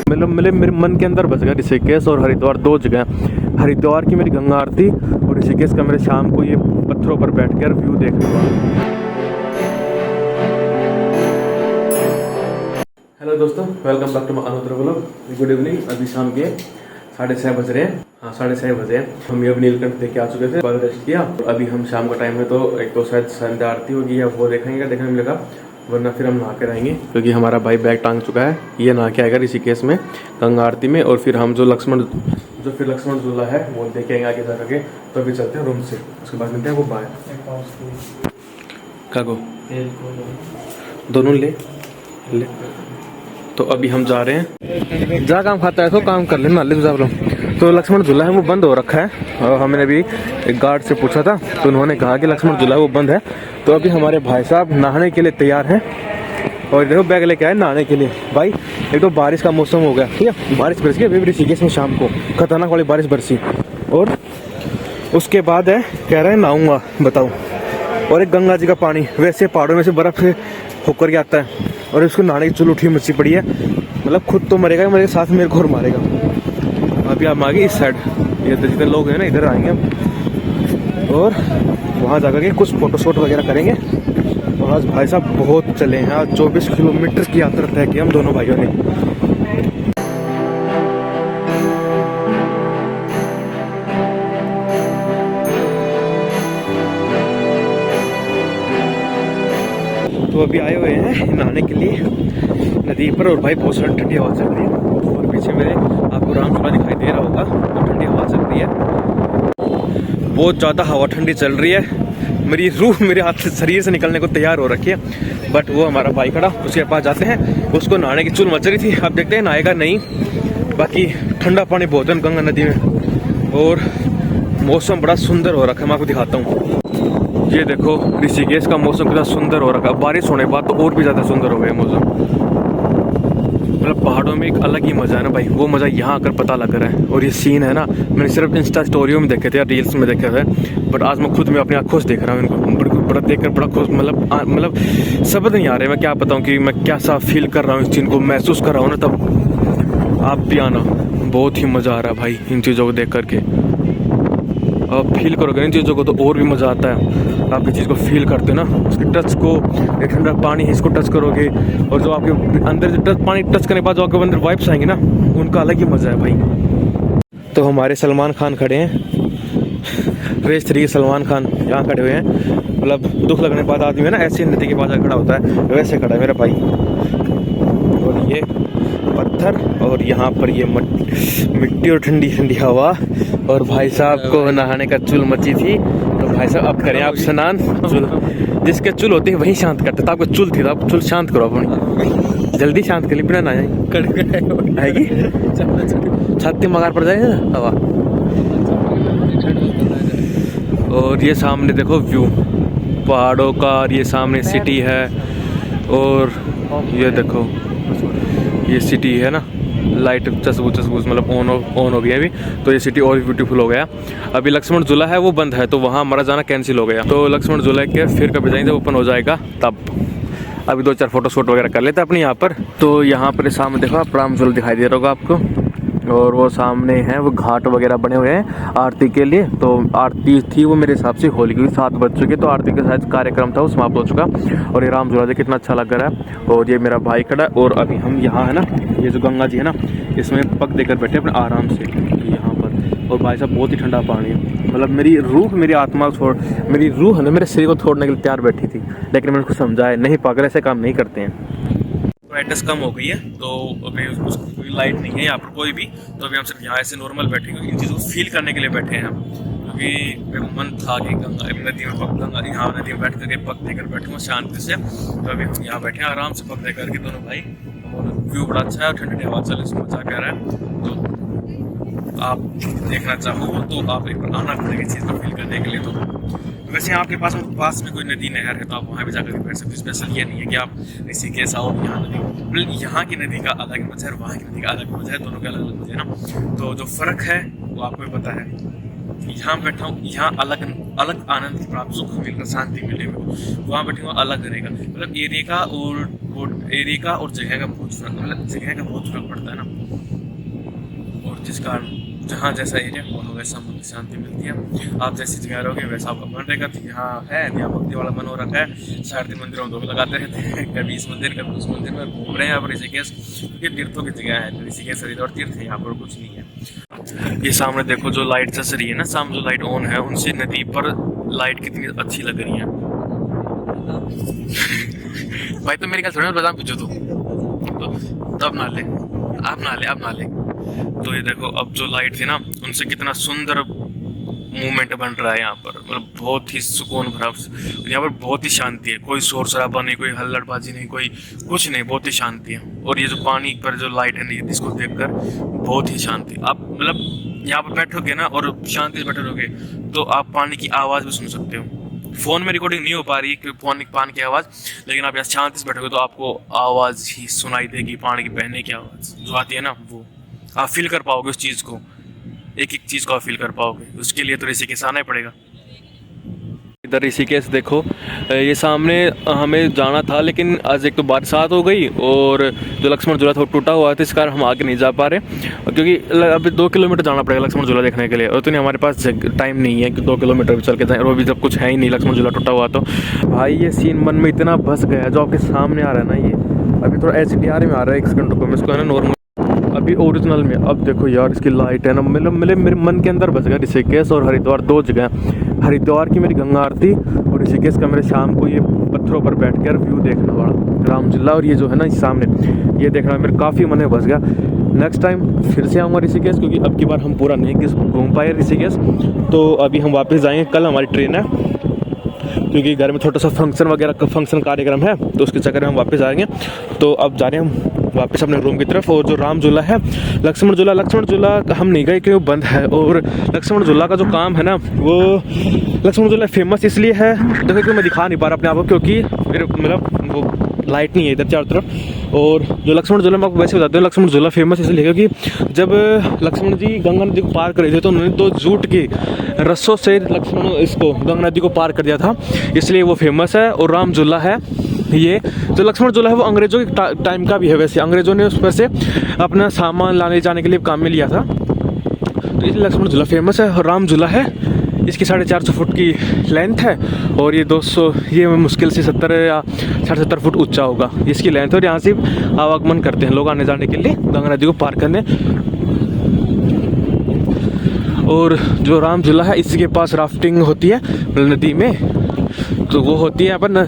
मतलब मेरे मन के अंदर बस गया ऋषिकेश और हरिद्वार, दो जगह। हरिद्वार की मेरी गंगा आरती और ऋषिकेश का मेरे शाम को ये पत्थरों पर बैठकर व्यू देखने का। हेलो दोस्तों, welcome back to my another vlog. Good evening. अभी शाम के 6:30 बज रहे हैं। हाँ, 6:30 बजे हैं। हम ये नीलकंठ देख के आ चुके थे, बाद रेस्ट किया। अभी हम शाम का टाइम है तो एक तो शायद संध्या आरती होगी या वो देखेंगे, देखने मिलेगा, वरना फिर हम नहा के रहेंगे क्योंकि हमारा भाई बैग टांग चुका है। ये नहा के आएगा ऋषिकेश में गंगा आरती में, और फिर हम जो फिर लक्ष्मण झूला है वो देखेंगे आगे जा करके। तो अभी चलते हैं रूम से, उसके बाद मिलते हैं। वो बाय कागो दोनों ले। तो अभी हम जा रहे हैं। जा काम खाता है तो काम कर लेना लो। तो लक्ष्मण झूला है वो बंद हो रखा है, और हमने अभी एक गार्ड से पूछा था तो उन्होंने कहा कि लक्ष्मण झूला वो बंद है। तो अभी हमारे भाई साहब नहाने के लिए तैयार हैं, और देखो बैग लेके आए नहाने के लिए। भाई एक तो बारिश का मौसम हो गया, ठीक है, बारिश बरस गई अभी ऋषिकेश में शाम को, खतरनाक वाली बारिश बरसी। और उसके बाद है कह रहे हैं नहाऊंगा, बताओ। और एक गंगा जी का पानी वैसे पहाड़ों में से बर्फ से होकर के आता है, और इसको नहाने की चुल उठी मची पड़ी है। मतलब खुद तो मरेगा, मेरे साथ मेरे को और मारेगा। अभी हम आगे इस साइड, ये जितने लोग हैं ना इधर आएंगे हम, और वहाँ जाकर के कुछ फोटोशूट वगैरह करेंगे। और आज भाई साहब बहुत चले हैं, आज 24 किलोमीटर की यात्रा तय की हम दोनों भाइयों ने। तो अभी आए हुए हैं नहाने के लिए नदी पर, और भाई बहुत सारी ठंडी हवा चल रही है। और पीछे मेरे आपको रामझूला दिखाई दे रहा होगा, तो ठंडी हवा चल रही है, बहुत ज़्यादा हवा ठंडी चल रही है। मेरी रूह मेरे हाथ से शरीर से निकलने को तैयार हो रखी है, बट वो हमारा भाई खड़ा, उसके पास जाते हैं। उसको नहाने की चुल मच रही थी, अब देखते हैं नहाएगा नहीं। बाकी ठंडा पानी बहुत है गंगा नदी में, और मौसम बड़ा सुंदर हो रखा है। मैं आपको दिखाता हूँ, ये देखो ऋषिकेश का मौसम कितना सुंदर हो रखा है। बारिश होने के बाद तो और भी ज़्यादा सुंदर हो गया मौसम। मतलब पहाड़ों में एक अलग ही मज़ा है ना भाई, वो मज़ा यहाँ आकर पता लग रहा है। और ये सीन है ना, मैंने सिर्फ इंस्टा स्टोरियों में देखे थे या रील्स में देखे थे, बट आज मैं खुद में अपनी आँखों से देख रहा हूँ इनको। बड़ा देखकर बड़ा खुश, मतलब शब्द नहीं आ रहे मैं क्या बताऊँ कि मैं कैसा फील कर रहा हूँ, इस चीज़ को महसूस कर रहा हूँ ना। तब आप भी आना, बहुत ही मज़ा आ रहा है भाई इन चीज़ों को देख करके। आप फील करोगे इन चीज़ों को तो और भी मज़ा आता है। आप किसी चीज़ को फील करते हो ना, उसके टच को, एक ठंडा पानी है इसको टच करोगे, और जो आपके अंदर जो पानी टच करने के बाद जो आपके अंदर वाइब्स आएंगे ना, उनका अलग ही मज़ा है भाई। तो हमारे सलमान खान खड़े हैं, रेस 3 सलमान खान यहाँ खड़े हुए हैं। मतलब दुख लगने के बाद आदमी है ना ऐसे नदी के पास खड़ा होता है, वैसे खड़ा है मेरा भाई। और ये पत्थर, और यहाँ पर ये मिट्टी और ठंडी ठंडी हवा, और भाई साहब को नहाने का चुल मची थी। तो भाई साहब अब करें आप स्नान। जिसके चुल होती है वही शांत करते, तो आपको चुल थी तो आप चुल शांत करो अपनी, जल्दी शांत कर ली, बिना नहाए आएगी छाती मगार पड़ जाएगी ना हवा। और ये सामने देखो व्यू पहाड़ों का, और ये सामने सिटी है, और ये देखो ये सिटी है ना, लाइट चसबूस मतलब ऑन हो गया अभी, तो ये सिटी और ब्यूटीफुल हो गया। अभी लक्ष्मण झूला है वो बंद है, तो वहाँ हमारा जाना कैंसिल हो गया। तो लक्ष्मण झूला के फिर कभी जाएंगे, ओपन हो जाएगा तब। अभी 2-4 फोटोशूट वगैरह कर लेते हैं अपने यहाँ पर। तो यहाँ पर सामने देखो आप रामझूला दिखाई दे रहा होगा आपको, और वो सामने है वो घाट वगैरह बने हुए हैं आरती के लिए। तो आरती थी वो मेरे हिसाब से होली की 7 बज चुके, तो आरती के साथ कार्यक्रम था वो समाप्त हो चुका। और ये रामझूला देखिए कितना अच्छा लग रहा है, और ये मेरा भाई खड़ा है। और अभी हम यहाँ है ना, ये जो गंगा जी है ना, इसमें पग देकर बैठे अपने आराम से यहाँ पर। और भाई साहब बहुत ही ठंडा पानी है, मतलब मेरी रूह मेरी आत्मा मेरी रूह है ना मेरे शरीर को छोड़ने के लिए तैयार बैठी थी, लेकिन मैंने उसको समझाया नहीं, पागल ऐसे काम नहीं करते हैं। ब्राइटनेस कम हो गई है, तो अभी उसको कोई लाइट नहीं है यहाँ पर कोई भी, तो अभी हम सिर्फ यहाँ ऐसे नॉर्मल बैठेंगे, इन चीज़ों को फील करने के लिए बैठे हैं हम। क्योंकि मेरा मन था कि गंगा नदी में गंगा यहाँ नदी में बैठ करके पग देकर बैठूँगा शांति से। तो अभी हम यहाँ बैठे हैं आराम से पग दे करके दोनों भाई, और व्यू बड़ा अच्छा है, और ठंडी हवा चल इसमें मजा कह रहा है। तो आप देखना चाहो तो आप एक बार आना पड़ेगा इस चीज़ को फील करने के लिए। तो वैसे आपके पास में कोई नदी नहर है तो आप वहाँ भी जाकर बैठ सकते हो। स्पेशल ये नहीं है कि आप ऋषिकेश आओ यहाँ नदी, मतलब यहाँ की नदी का अलग मजा है और वहाँ की नदी का अलग मजा है, दोनों का अलग अलग मजा है ना। तो जो फ़र्क है वो आपको भी पता है। यहाँ बैठा हूँ, यहाँ अलग अलग आनंद प्राप्त, सुख मिलेगा, शांति मिलेगा। वहाँ बैठे हुआ अलग रहेगा। मतलब एरिया का और जगह का बहुत फर्क, मतलब जगह का बहुत फर्क पड़ता है ना। और जिस कारण जहाँ जैसा एरिया वहाँ वैसा मन की शांति मिलती है। आप जैसी जगह रहोगे वैसा आपका मन रहेगा। तो यहाँ है, यहाँ भक्ति वाला मन हो रखा है। 3.5 मंदिरों में दौड़ लगाते रहते हैं, कभी इस मंदिर कभी उस मंदिर में घूम रहे हैं। यहाँ पर ऋषिकेश क्योंकि तीर्थों की जगह है, ऋषिकेश हरिद्वार तीर्थ है, यहाँ पर कुछ नहीं है। ये सामने देखो जो लाइट चस रही है ना, सामने जो लाइट ऑन है, उनसे नदी पर लाइट कितनी अच्छी लग रही है। भाई तो मेरी ख्याल थोड़ी बादाम पूछो तो तब ना ले, आप ना ले। तो ये देखो अब जो लाइट थी ना, उनसे कितना सुंदर मूवमेंट बन रहा है यहाँ पर। मतलब बहुत ही सुकून भरा, यहाँ पर बहुत ही शांति है। कोई शोर शराबा नहीं, कोई हल्लड़बाजी नहीं, कोई कुछ नहीं, बहुत ही शांति है। और ये जो पानी पर जो लाइट है ना, इसको देखकर बहुत ही शांति। आप मतलब यहाँ पर बैठोगे ना और शांति से बैठे रहोगे तो आप पानी की आवाज़ भी सुन सकते हो। फ़ोन में रिकॉर्डिंग नहीं हो पा रही क्योंकि पानी की आवाज़, लेकिन आप यहाँ शांति से बैठोगे तो आपको आवाज़ ही सुनाई देगी, पानी की बहने की आवाज़ जो आती है ना, वो आप फील कर पाओगे उस चीज़ को, एक एक चीज़ को आप फील कर पाओगे। उसके लिए तो ऋषिकेश आना ही पड़ेगा। इधर ऋषिकेश देखो, ये सामने हमें जाना था लेकिन आज एक तो बरसात हो गई और जो लक्ष्मण झूला था वो टूटा हुआ था, इस कारण हम आगे नहीं जा पा रहे क्योंकि अभी 2 किलोमीटर जाना पड़ेगा लक्ष्मण झूला देखने के लिए। और तो नहीं हमारे पास टाइम नहीं है कि 2 किलोमीटर भी चल के जाएँ, और अभी जब कुछ है ही नहीं, लक्ष्मण झूला टूटा हुआ। तो भाई ये सीन मन में इतना बस गया जो आपके सामने आ रहा है ना, ये अभी थोड़ा HDR में आ रहा है, 1 सेकंड रुको मैं इसको है ना नॉर्मल अभी ओरिजिनल में। अब देखो यार इसकी लाइट है ना, मतलब मेरे मन के अंदर बस गया ऋषिकेश और हरिद्वार, 2 जगह। हरिद्वार की मेरी गंगा आरती और ऋषिकेश का मेरे शाम को ये पत्थरों पर बैठकर व्यू देखना वाला राम झूला, और ये जो है ना सामने ये देखना मेरे काफ़ी मन में बस गया। नेक्स्ट टाइम फिर से आऊँगा ऋषिकेश, क्योंकि अब की बार हम पूरा नहीं घूम पाए ऋषिकेश। तो अभी हम वापस जाएंगे, कल हमारी ट्रेन है क्योंकि घर में छोटा सा फंक्शन कार्यक्रम है, तो उसके चक्कर में हम वापस आएंगे। तो अब जा रहे हैं हम वापस अपने रूम की तरफ। और जो राम झूला है, लक्ष्मण झूला हम नहीं गए क्योंकि वो बंद है। और लक्ष्मण झूला का जो काम है ना, वो लक्ष्मण झूला फेमस इसलिए है, देखो कि मैं दिखा नहीं पा रहा अपने आप को क्योंकि मेरे मतलब वो लाइट नहीं है इधर चारों तरफ। और जो लक्ष्मण झूला मैं आपको वैसे बताते हैं, लक्ष्मण झूला फेमस इसलिए क्योंकि जब लक्ष्मण जी गंगा नदी को पार कर रहे थे तो उन्होंने 2 जूट के रस्सों से लक्ष्मण इसको गंगा नदी को पार कर दिया था, इसलिए वो फेमस है। और राम झूला है, ये जो लक्ष्मण झूला है वो अंग्रेजों के टाइम का भी है। वैसे अंग्रेजों ने उस पर से अपना सामान लाने जाने के लिए काम में लिया था, तो इसलिए लक्ष्मण झूला फेमस है। और राम झूला है, इसकी 450 फुट की लेंथ है और ये मुश्किल से 70 या 70 फुट ऊंचा होगा इसकी लेंथ। और यहाँ से आवागमन करते हैं लोग आने जाने के लिए गंगा नदी को पार करने। और जो राम झूला है इसके पास राफ्टिंग होती है नदी में, तो वो होती है अपन,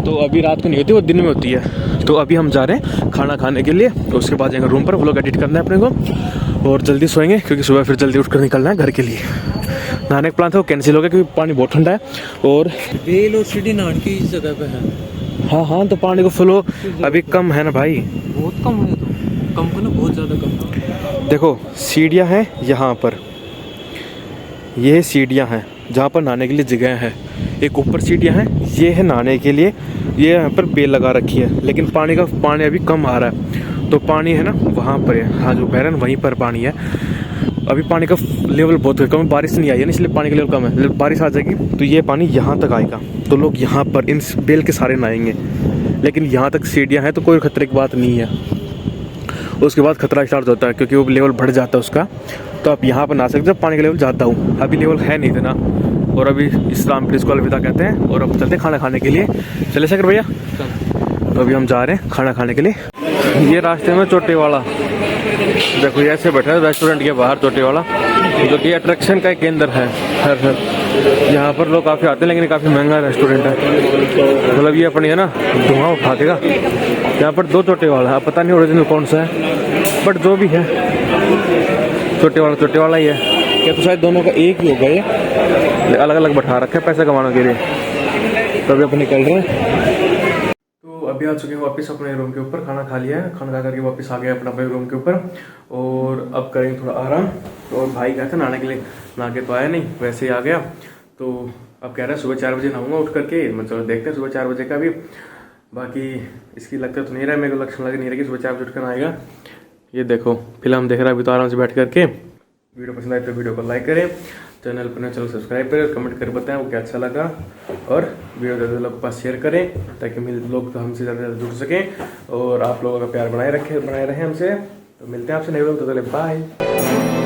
तो अभी रात को नहीं होती, वो दिन में होती है। तो अभी हम जा रहे हैं खाना खाने के लिए, तो उसके बाद जाएंगे रूम पर, वो लोग एडिट करना है अपने को और जल्दी सोएंगे क्योंकि सुबह फिर जल्दी उठकर निकलना है घर के लिए। नहाने का प्लान था वो कैंसिल हो गया क्योंकि पानी बहुत ठंडा है। और बेल और सीढ़ी नहाने की जगह पे है। हाँ, तो पानी को फ्लो अभी कम है ना भाई, बहुत कम है, तो कम को ना बहुत ज़्यादा कम। देखो सीढ़ियाँ हैं यहाँ पर, ये सीढ़ियाँ हैं जहाँ पर नहाने के लिए जगह है। एक ऊपर सीढ़ियाँ हैं, ये है नहाने के लिए, ये यहाँ पर बेल लगा रखी है। लेकिन पानी अभी कम आ रहा है, तो पानी है ना वहाँ पर है, हाँ जो बहरन वहीं पर पानी है। अभी पानी का लेवल बहुत कम है, बारिश नहीं आई है ना इसलिए पानी का लेवल कम है। बारिश आ जाएगी तो ये पानी यहाँ तक आएगा, तो लोग यहाँ पर इन बेल के सारे नहाएंगे। लेकिन यहाँ तक सीढ़ियाँ हैं तो कोई खतरे की बात नहीं है। उसके बाद खतरा स्टार्ट होता है क्योंकि वो लेवल बढ़ जाता है उसका, तो आप यहाँ पर नहा सकते हो। पानी का लेवल ज़्यादा हूँ, अभी लेवल है नहीं इतना। और अभी इस राम प्लीज को अलविदा कहते हैं और अब चलते हैं खाना खाने के लिए। चले सकर भैया, तो अभी हम जा रहे हैं खाना खाने के लिए। ये रास्ते में चोटी वाला देखो, ये ऐसे बैठा है रेस्टोरेंट के बाहर, चोटी वाला जो कि अट्रैक्शन का एक केंद्र है। यहाँ पर लोग काफ़ी आते हैं लेकिन काफ़ी महंगा रेस्टोरेंट है, मतलब ये अपनी है ना धुआं उठा देगा। यहाँ पर 2 चोटी वाला है, पता नहीं ओरिजिनल कौन सा है, बट जो भी है चोटी वाला ही है। क्या तो शायद दोनों का एक ही होगा, ये अलग अलग बैठा रखा है पैसे कमाने के लिए। तो अभी अपन निकल रहे हैं। तो अभी आ चुके हैं वापस अपने रूम के ऊपर, खाना खा लिया है, खाना खा करके वापस आ गए अपने रूम के ऊपर और अब करेंगे थोड़ा आराम। और भाई गया था नहाने के लिए, नहा के तो आया नहीं, वैसे ही आ गया। तो अब कह रहा है सुबह 4 बजे नहाऊंगा उठ करके, मतलब देखते हैं सुबह 4 बजे का भी। बाकी इसकी लगता तो नहीं रहा, मेरे को लक्षण लग नहीं रहा कि सुबह 4 बजे उठ कर आएगा। ये देखो फिल्म देख रहा है अभी तो आराम से बैठ करके। वीडियो पसंद आए तो वीडियो को लाइक करें, चैनल पर चैनल सब्सक्राइब करें और कमेंट कर बताएं वो क्या अच्छा लगा, और वीडियो ज़्यादा लोगों के पास शेयर करें ताकि लोग तो हमसे ज़्यादा जुड़ सकें और आप लोगों का प्यार बनाए रहे हमसे। तो मिलते हैं आपसे नए वीडियो में, तो चले बाय।